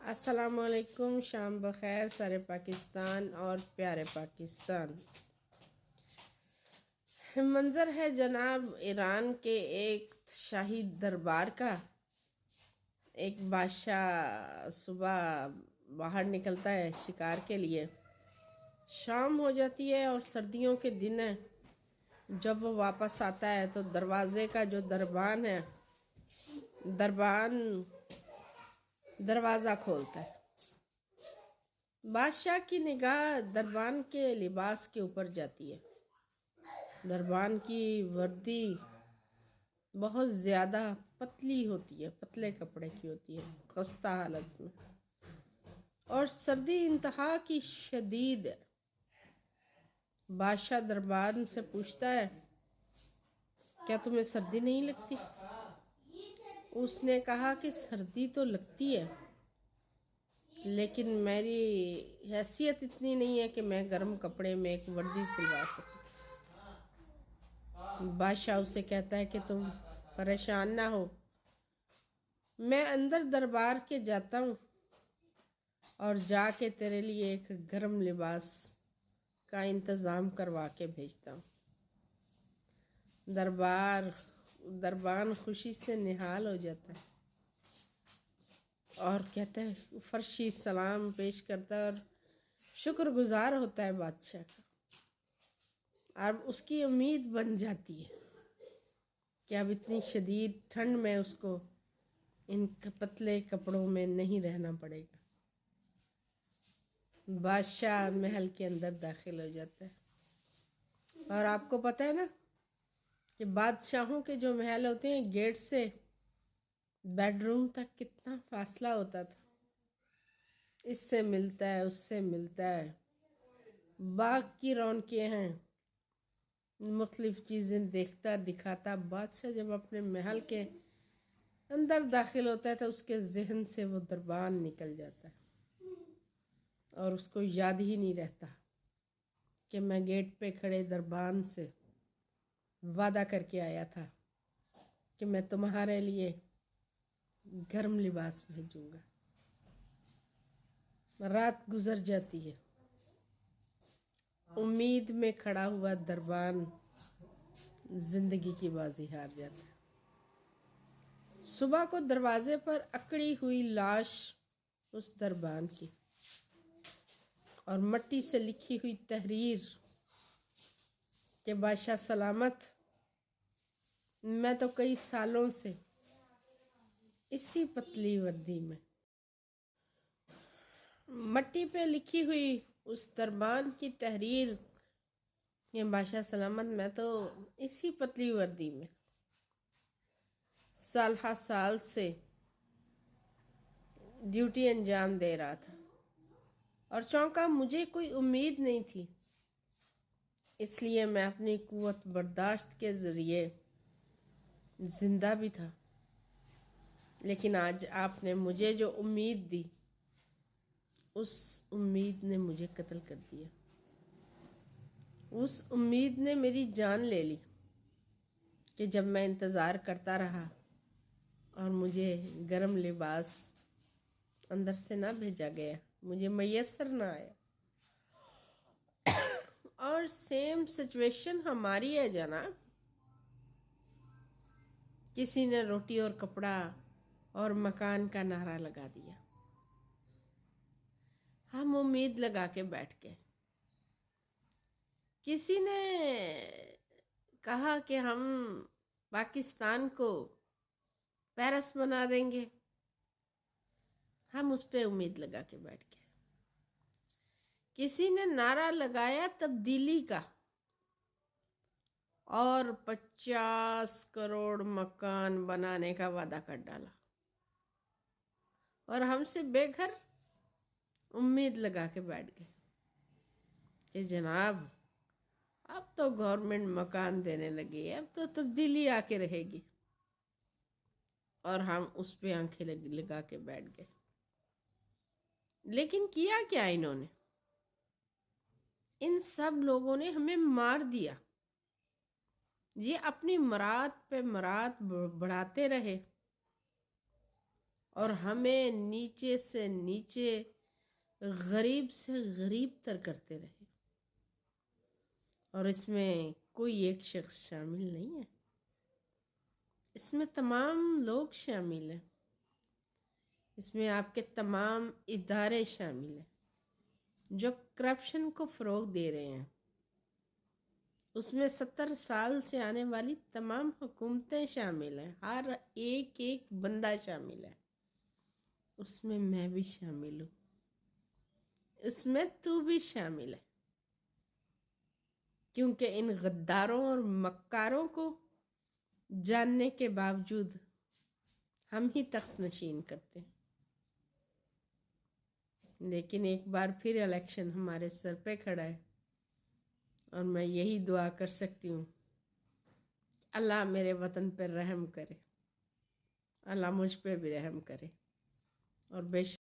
السلام علیکم، شام بخیر سارے پاکستان اور پیارے پاکستان۔ منظر ہے جناب ایران کے ایک شاہی دربار کا۔ ایک بادشاہ صبح باہر نکلتا ہے شکار کے لیے، شام ہو جاتی ہے اور سردیوں کے دن ہے۔ جب وہ واپس آتا ہے تو دروازے کا جو دربان ہے، دروازہ کھولتا ہے۔ بادشاہ کی نگاہ دربان کے لباس کے اوپر جاتی ہے۔ دربان کی وردی بہت زیادہ پتلی ہوتی ہے، پتلے کپڑے کی ہوتی ہے، خستہ حالت میں، اور سردی انتہا کی شدید ہے۔ بادشاہ دربان سے پوچھتا ہے، کیا تمہیں سردی نہیں لگتی؟ اس نے کہا کہ سردی تو لگتی ہے، لیکن میری حیثیت اتنی نہیں ہے کہ میں گرم کپڑے میں ایک وردی سلوا سکوں۔ بادشاہ اسے کہتا ہے کہ تم پریشان نہ ہو، میں اندر دربار کے جاتا ہوں اور جا کے تیرے لیے ایک گرم لباس کا انتظام کروا کے بھیجتا ہوں۔ دربان خوشی سے نہال ہو جاتا ہے اور کہتا ہے، فرشی سلام پیش کرتا ہے اور شکر گزار ہوتا ہے بادشاہ کا۔ اب اس کی امید بن جاتی ہے کہ اب اتنی شدید ٹھنڈ میں اس کو ان پتلے کپڑوں میں نہیں رہنا پڑے گا۔ بادشاہ محل کے اندر داخل ہو جاتا ہے، اور آپ کو پتہ ہے نا کہ بادشاہوں کے جو محل ہوتے ہیں، گیٹ سے بیڈ روم تک کتنا فاصلہ ہوتا تھا۔ اس سے ملتا ہے، اس سے ملتا ہے، باغ کی رونقیں ہیں، مختلف چیزیں دیکھتا دکھاتا۔ بادشاہ جب اپنے محل کے اندر داخل ہوتا ہے تو اس کے ذہن سے وہ دربان نکل جاتا ہے اور اس کو یاد ہی نہیں رہتا کہ میں گیٹ پہ کھڑے دربان سے وعدہ کر کے آیا تھا کہ میں تمہارے لیے گرم لباس بھیجوں گا۔ رات گزر جاتی ہے، امید میں کھڑا ہوا دربان زندگی کی بازی ہار جاتا ہے۔ صبح کو دروازے پر اکڑی ہوئی لاش اس دربان کی، اور مٹی سے لکھی ہوئی تحریر کہ بادشاہ سلامت، میں تو کئی سالوں سے اسی پتلی وردی میں۔ مٹی پہ لکھی ہوئی اس دربان کی تحریر کہ بادشاہ سلامت، میں تو اسی پتلی وردی میں سال ہر سال سے ڈیوٹی انجام دے رہا تھا، اور چونکہ مجھے کوئی امید نہیں تھی، اس لیے میں اپنی قوت برداشت کے ذریعے زندہ بھی تھا۔ لیکن آج آپ نے مجھے جو امید دی، اس امید نے مجھے قتل کر دیا۔ اس امید نے میری جان لے لی کہ جب میں انتظار کرتا رہا اور مجھے گرم لباس اندر سے نہ بھیجا گیا، مجھے میسر نہ آیا۔ اور سیم سچویشن ہماری ہے جناب۔ کسی نے روٹی اور کپڑا اور مکان کا نعرہ لگا دیا، ہم امید لگا کے بیٹھ گئے۔ کسی نے کہا کہ ہم پاکستان کو پیرس بنا دیں گے، ہم اس پہ امید لگا کے بیٹھ گئے۔ کسی نے نعرہ لگایا تبدیلی کا اور 50 کروڑ مکان بنانے کا وعدہ کر ڈالا، اور ہم سے بے گھر امید لگا کے بیٹھ گئے کہ جناب اب تو گورنمنٹ مکان دینے لگی ہے، اب تو تبدیلی آ کے رہے گی، اور ہم اس پہ آنکھیں لگا کے بیٹھ گئے۔ لیکن کیا کیا انہوں نے؟ ان سب لوگوں نے ہمیں مار دیا۔ یہ اپنی مراد پہ مراد بڑھاتے رہے اور ہمیں نیچے سے نیچے غریب سے غریب تر کرتے رہے، اور اس میں کوئی ایک شخص شامل نہیں ہے، اس میں تمام لوگ شامل ہیں، اس میں آپ کے تمام ادارے شامل ہیں جو کرپشن کو فروغ دے رہے ہیں، اس میں 70 سال سے آنے والی تمام حکومتیں شامل ہیں، ہر ایک بندہ شامل ہے، اس میں میں بھی شامل ہوں، اس میں تو بھی شامل ہے، کیونکہ ان غداروں اور مکاروں کو جاننے کے باوجود ہم ہی تخت نشین کرتے ہیں، لیکن ایک بار پھر الیکشن ہمارے سر پہ کھڑا ہے، اور میں یہی دعا کر سکتی ہوں، اللہ میرے وطن پر رحم کرے، اللہ مجھ پہ بھی رحم کرے، اور بے شک